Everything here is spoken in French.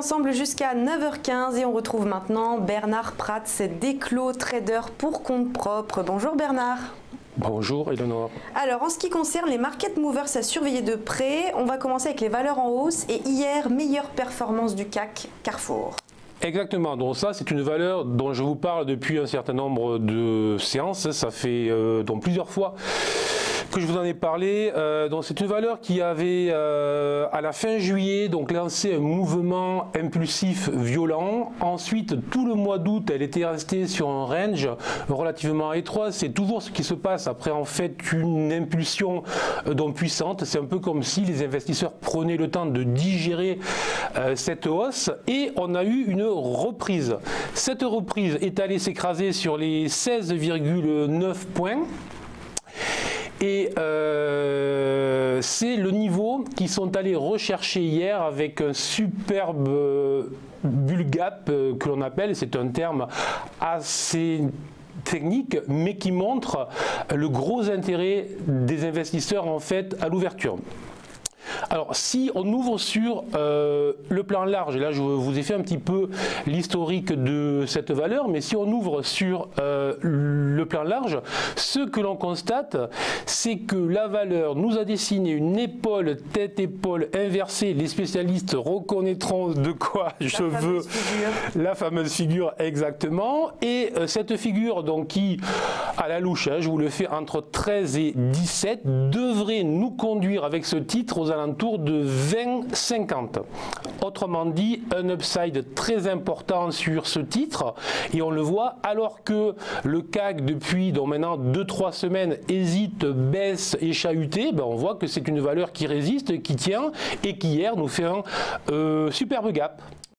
ensemble jusqu'à 9h15 et on retrouve maintenant Bernard Prats, d'Eclos Trader pour compte propre. Bonjour Bernard. Bonjour Eleonore. Alors en ce qui concerne les market movers à surveiller de près, on va commencer avec les valeurs en hausse et hier, meilleure performance du CAC, Carrefour. Exactement, donc ça c'est une valeur dont je vous parle depuis un certain nombre de séances, ça fait donc plusieurs fois que je vous en ai parlé. Donc c'est une valeur qui avait à la fin juillet donc lancé un mouvement impulsif violent. Ensuite tout le mois d'août elle était restée sur un range relativement étroit. C'est toujours ce qui se passe après en fait une impulsion donc puissante. C'est un peu comme si les investisseurs prenaient le temps de digérer cette hausse et on a eu une reprise. Cette reprise est allée s'écraser sur les 16,9 points. Et c'est le niveau qu'ils sont allés rechercher hier avec un superbe bull gap que l'on appelle, c'est un terme assez technique, mais qui montre le gros intérêt des investisseurs en fait à l'ouverture. Alors si on ouvre sur le plan large, et là je vous ai fait un petit peu l'historique de cette valeur, mais si on ouvre sur le plan large, ce que l'on constate, c'est que la valeur nous a dessiné une épaule, tête-épaule inversée. Les spécialistes reconnaîtront de quoi je veux la fameuse figure exactement. Et cette figure donc qui, à la louche, hein, je vous le fais entre 13 et 17, devrait nous conduire avec ce titre aux alentours de 20,50. Autrement dit, un upside très important sur ce titre et on le voit alors que le CAC depuis donc maintenant 2-3 semaines hésite, baisse et chahuté, ben on voit que c'est une valeur qui résiste, qui tient et qui hier nous fait un superbe gap.